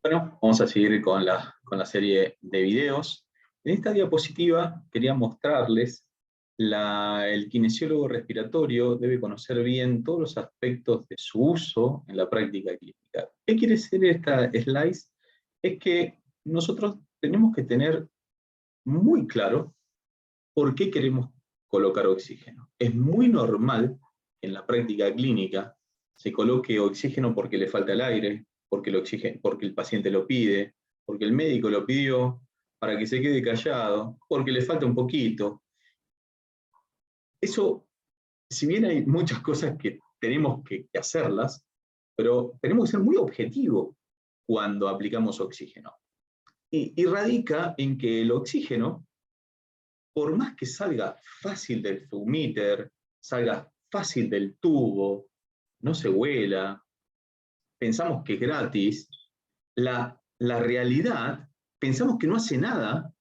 Bueno, vamos a seguir con la serie de videos. En esta diapositiva quería mostrarles el kinesiólogo respiratorio debe conocer bien todos los aspectos de su uso en la práctica clínica. ¿Qué quiere decir esta slide? Es que nosotros tenemos que tener muy claro por qué queremos colocar oxígeno. Es muy normal que en la práctica clínica se coloque oxígeno porque le falta el aire, porque el paciente lo pide, porque el médico lo pidió, para que se quede callado, porque le falta un poquito. Eso, si bien hay muchas cosas que tenemos que hacerlas, pero tenemos que ser muy objetivos cuando aplicamos oxígeno. Y radica en que el oxígeno, por más que salga fácil del FUMITER, salga fácil del tubo, no se huela, pensamos que es gratis, la realidad, pensamos que no hace nada,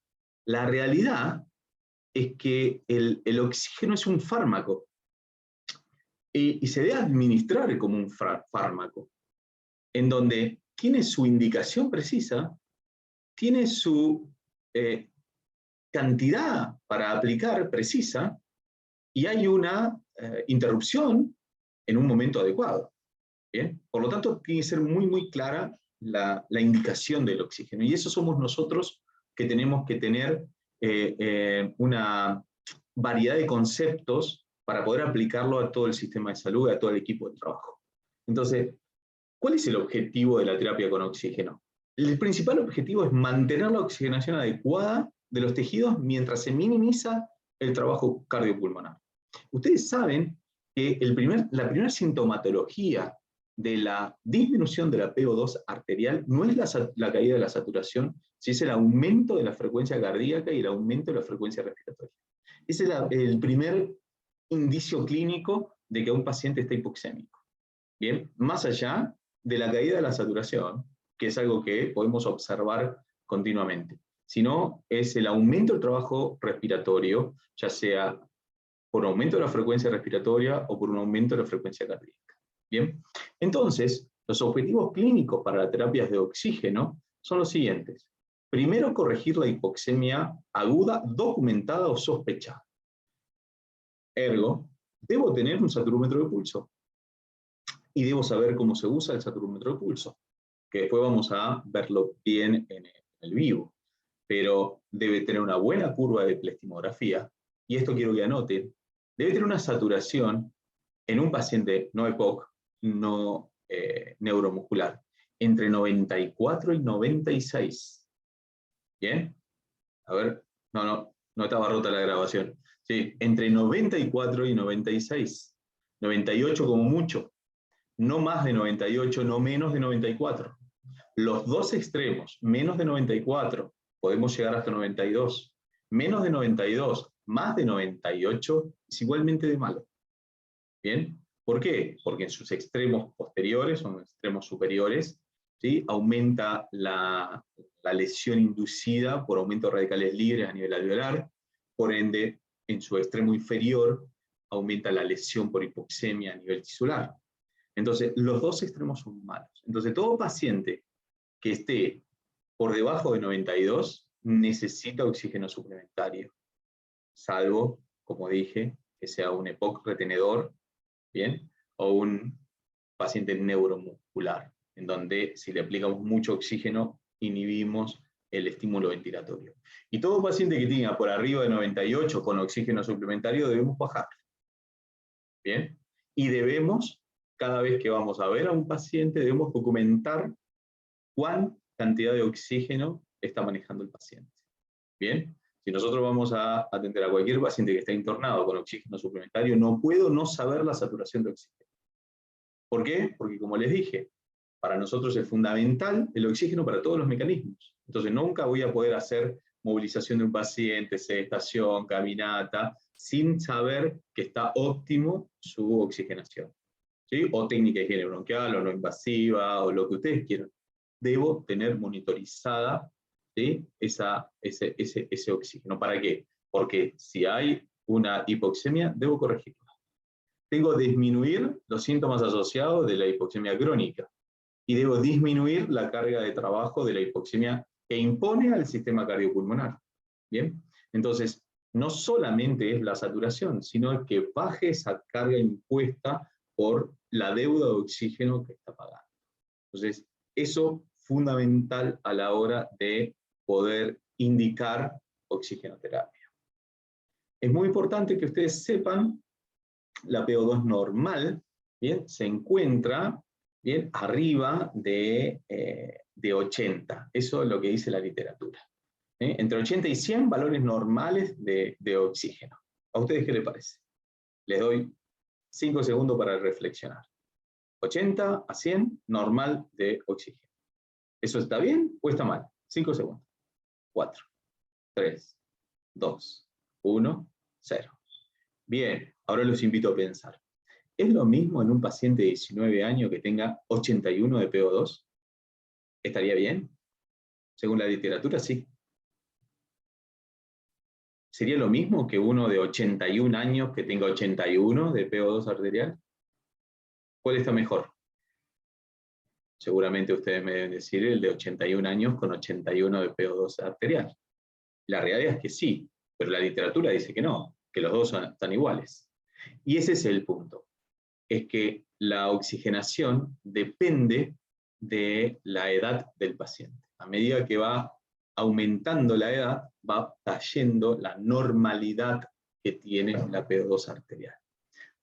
la realidad es que el oxígeno es un fármaco y se debe administrar como un fármaco, en donde tiene su indicación precisa, tiene su cantidad para aplicar precisa y hay una interrupción en un momento adecuado. ¿Bien? Por lo tanto, tiene que ser muy, muy clara la indicación del oxígeno. Y eso somos nosotros que tenemos que tener una variedad de conceptos para poder aplicarlo a todo el sistema de salud, a todo el equipo de trabajo. Entonces, ¿cuál es el objetivo de la terapia con oxígeno? El principal objetivo es mantener la oxigenación adecuada de los tejidos mientras se minimiza el trabajo cardiopulmonar. Ustedes saben que la primera sintomatología de la disminución de la PO2 arterial no es la caída de la saturación, sino es el aumento de la frecuencia cardíaca y el aumento de la frecuencia respiratoria. Ese es el primer indicio clínico de que un paciente está hipoxémico. Bien, más allá de la caída de la saturación, que es algo que podemos observar continuamente, sino es el aumento del trabajo respiratorio, ya sea por aumento de la frecuencia respiratoria o por un aumento de la frecuencia cardíaca. Bien, entonces, los objetivos clínicos para las terapias de oxígeno son los siguientes. Primero, corregir la hipoxemia aguda, documentada o sospechada. Ergo, debo tener un saturómetro de pulso y debo saber cómo se usa el saturómetro de pulso, que después vamos a verlo bien en el vivo, pero debe tener una buena curva de plestimografía, y esto quiero que anoten, debe tener una saturación en un paciente no EPOC, no neuromuscular, entre 94 y 96. ¿Bien? A ver, no estaba rota la grabación. Sí, entre 94 y 96. 98 como mucho. No más de 98, no menos de 94. Los dos extremos, menos de 94, podemos llegar hasta 92. Menos de 92, más de 98, es igualmente de malo. ¿Bien? ¿Por qué? Porque en sus extremos posteriores o en extremos superiores, ¿sí?, aumenta la lesión inducida por aumento de radicales libres a nivel alveolar, por ende, en su extremo inferior, aumenta la lesión por hipoxemia a nivel tisular. Entonces, los dos extremos son malos. Entonces, todo paciente que esté por debajo de 92 necesita oxígeno suplementario, salvo, como dije, que sea un EPOC retenedor, ¿bien?, o un paciente neuromuscular, en donde si le aplicamos mucho oxígeno, inhibimos el estímulo ventilatorio. Y todo paciente que tenga por arriba de 98 con oxígeno suplementario debemos bajar. ¿Bien? Y debemos, cada vez que vamos a ver a un paciente, debemos documentar cuán cantidad de oxígeno está manejando el paciente. ¿Bien? Si nosotros vamos a atender a cualquier paciente que está internado con oxígeno suplementario, no puedo no saber la saturación de oxígeno. ¿Por qué? Porque, como les dije, para nosotros es fundamental el oxígeno para todos los mecanismos. Entonces nunca voy a poder hacer movilización de un paciente, sedestación, caminata, sin saber que está óptimo su oxigenación. ¿Sí? O técnica de higiene bronquial, o no invasiva, o lo que ustedes quieran. Debo tener monitorizada, ¿sí?, ese oxígeno. ¿Para qué? Porque si hay una hipoxemia, debo corregirla. Tengo que disminuir los síntomas asociados de la hipoxemia crónica. y debo disminuir la carga de trabajo de la hipoxemia que impone al sistema cardiopulmonar. ¿Bien? Entonces, no solamente es la saturación, sino que baje esa carga impuesta por la deuda de oxígeno que está pagando. Entonces, eso es fundamental a la hora de poder indicar oxigenoterapia. Es muy importante que ustedes sepan, la PO2 normal, ¿bien?, se encuentra, ¿bien?, arriba de 80. Eso es lo que dice la literatura. Entre 80 y 100 valores normales de oxígeno. ¿A ustedes qué les parece? Les doy 5 segundos para reflexionar. 80 a 100, normal de oxígeno. ¿Eso está bien o está mal? 5 segundos. 4, 3, 2, 1, 0. Bien, ahora los invito a pensar. ¿Es lo mismo en un paciente de 19 años que tenga 81 de PO2? ¿Estaría bien? Según la literatura, sí. ¿Sería lo mismo que uno de 81 años que tenga 81 de PO2 arterial? ¿Cuál está mejor? Seguramente ustedes me deben decir el de 81 años con 81 de PO2 arterial. La realidad es que sí, pero la literatura dice que no, que los dos están iguales. Y ese es el punto. Es que la oxigenación depende de la edad del paciente. A medida que va aumentando la edad, va cayendo la normalidad que tiene la PO2 arterial.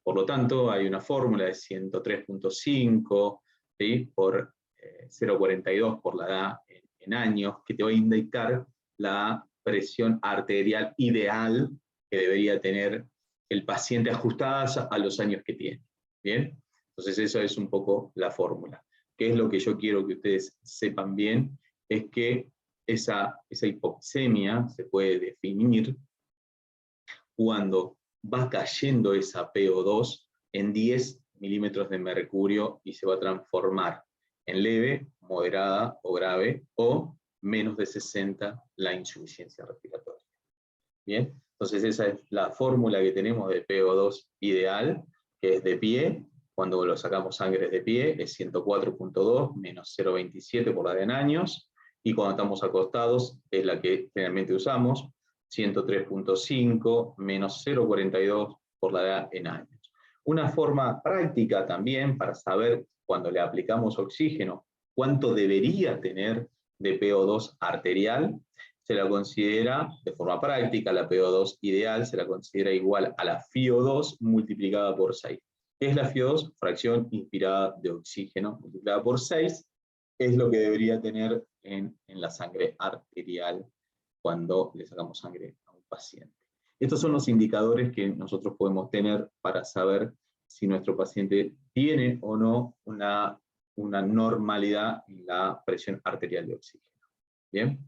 Por lo tanto, hay una fórmula de 103.5, ¿sí?, por 0,42 por la edad en años, que te va a indicar la presión arterial ideal que debería tener el paciente ajustada a los años que tiene. ¿Bien? Entonces esa es un poco la fórmula. ¿Qué es lo que yo quiero que ustedes sepan bien? Es que esa hipoxemia se puede definir cuando va cayendo esa PO2 en 10 milímetros de mercurio y se va a transformar en leve, moderada o grave, o menos de 60 la insuficiencia respiratoria. ¿Bien? Entonces esa es la fórmula que tenemos de PO2 ideal, que es de pie. Cuando lo sacamos sangre de pie es 104.2 menos 0,27 por la edad en años, y cuando estamos acostados es la que generalmente usamos, 103.5 menos 0,42 por la edad en años. Una forma práctica también para saber cuando le aplicamos oxígeno cuánto debería tener de PO2 arterial, se la considera, de forma práctica, la PO2 ideal se la considera igual a la FiO2 multiplicada por 6. ¿Qué es la FiO2? Fracción inspirada de oxígeno multiplicada por 6, es lo que debería tener en la sangre arterial cuando le sacamos sangre a un paciente. Estos son los indicadores que nosotros podemos tener para saber si nuestro paciente tiene o no una normalidad en la presión arterial de oxígeno. ¿Bien?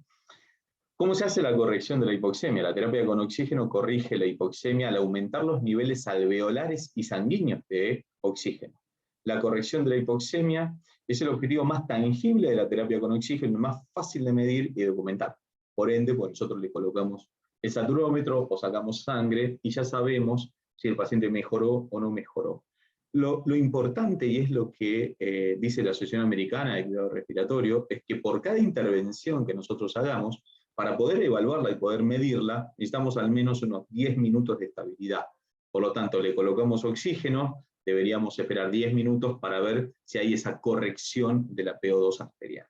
¿Cómo se hace la corrección de la hipoxemia? La terapia con oxígeno corrige la hipoxemia al aumentar los niveles alveolares y sanguíneos de oxígeno. La corrección de la hipoxemia es el objetivo más tangible de la terapia con oxígeno, más fácil de medir y documentar. Por ende, pues nosotros le colocamos el saturómetro o sacamos sangre y ya sabemos si el paciente mejoró o no mejoró. Lo importante, y es lo que dice la Asociación Americana de Cuidado Respiratorio, es que por cada intervención que nosotros hagamos, para poder evaluarla y poder medirla, necesitamos al menos unos 10 minutos de estabilidad. Por lo tanto, le colocamos oxígeno, deberíamos esperar 10 minutos para ver si hay esa corrección de la PO2 arterial.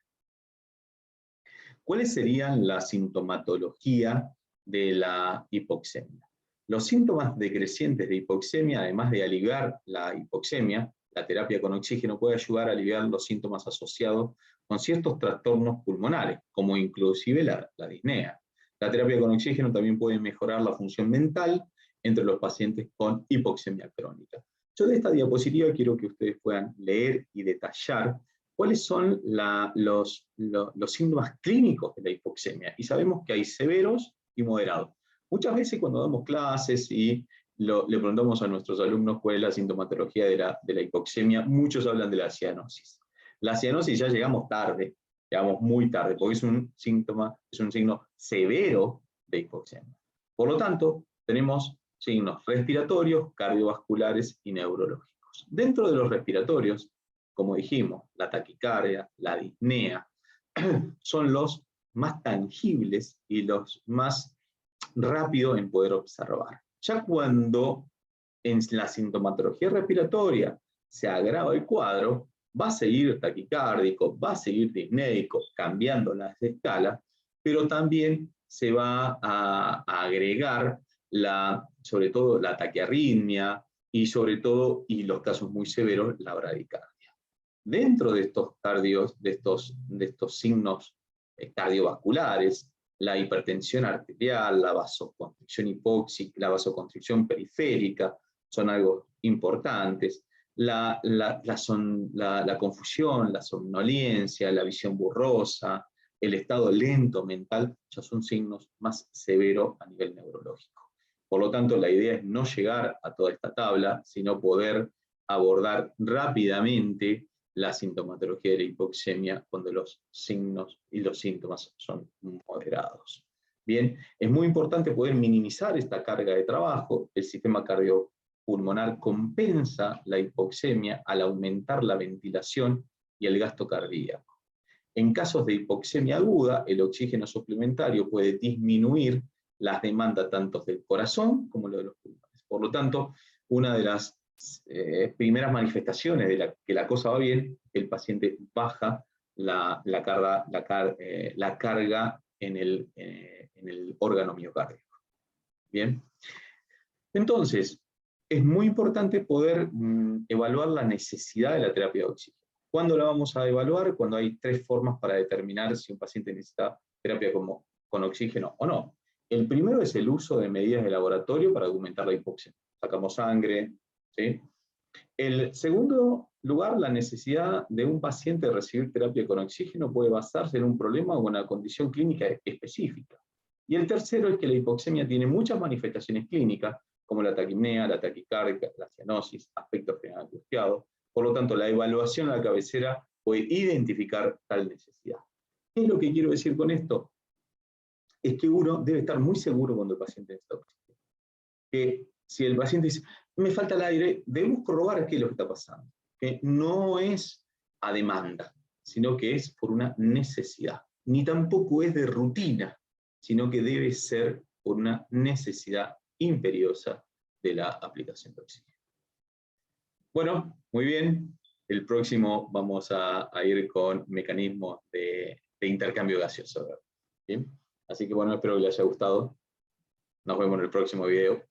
¿Cuáles serían la sintomatología de la hipoxemia? Los síntomas decrecientes de hipoxemia, además de aliviar la hipoxemia, la terapia con oxígeno puede ayudar a aliviar los síntomas asociados con ciertos trastornos pulmonares, como inclusive la disnea. La terapia con oxígeno también puede mejorar la función mental entre los pacientes con hipoxemia crónica. Yo de esta diapositiva quiero que ustedes puedan leer y detallar cuáles son los síntomas clínicos de la hipoxemia. Y sabemos que hay severos y moderados. Muchas veces cuando damos clases y le preguntamos a nuestros alumnos cuál es la sintomatología de la hipoxemia, muchos hablan de la cianosis. La cianosis ya llegamos tarde, llegamos muy tarde, porque es un signo severo de hipoxemia. Por lo tanto, tenemos signos respiratorios, cardiovasculares y neurológicos. Dentro de los respiratorios, como dijimos, la taquicardia, la disnea, son los más tangibles y los más rápidos en poder observar. Ya cuando en la sintomatología respiratoria se agrava el cuadro, va a seguir taquicárdico, va a seguir disneico, cambiando las escalas, pero también se va a agregar sobre todo la taquiarritmia y sobre todo, y los casos muy severos, la bradicardia. Dentro de estos de estos signos cardiovasculares, la hipertensión arterial, la vasoconstricción hipóxica, la vasoconstricción periférica, son algo importantes. La confusión, la somnolencia, la visión borrosa, el estado lento mental, ya son signos más severos a nivel neurológico. Por lo tanto, la idea es no llegar a toda esta tabla, sino poder abordar rápidamente la sintomatología de la hipoxemia cuando los signos y los síntomas son moderados. Bien, es muy importante poder minimizar esta carga de trabajo. El sistema cardiopulmonar compensa la hipoxemia al aumentar la ventilación y el gasto cardíaco. En casos de hipoxemia aguda, el oxígeno suplementario puede disminuir las demandas tanto del corazón como de los pulmones. Por lo tanto, una de las primeras manifestaciones de que la cosa va bien, el paciente baja la carga en el órgano miocárdico. Bien. Entonces, es muy importante poder evaluar la necesidad de la terapia de oxígeno. ¿Cuándo la vamos a evaluar? Cuando hay 3 formas para determinar si un paciente necesita terapia con oxígeno o no. El primero es el uso de medidas de laboratorio para documentar la hipoxemia. Sacamos sangre, ¿sí? El segundo lugar, la necesidad de un paciente de recibir terapia con oxígeno puede basarse en un problema o una condición clínica específica. Y el tercero es que la hipoxemia tiene muchas manifestaciones clínicas, como la taquipnea, la taquicardia, la cianosis, aspecto general angustiado. Por lo tanto, la evaluación a la cabecera puede identificar tal necesidad. ¿Qué es lo que quiero decir con esto? Es que uno debe estar muy seguro cuando el paciente necesita oxígeno. Que si el paciente dice, me falta el aire, debemos corroborar qué es lo que está pasando. Que no es a demanda, sino que es por una necesidad. Ni tampoco es de rutina, sino que debe ser por una necesidad imperiosa de la aplicación de oxígeno. Bueno, muy bien. El próximo vamos a ir con mecanismos de intercambio gaseoso. ¿Bien? Así que bueno, espero que les haya gustado. Nos vemos en el próximo video.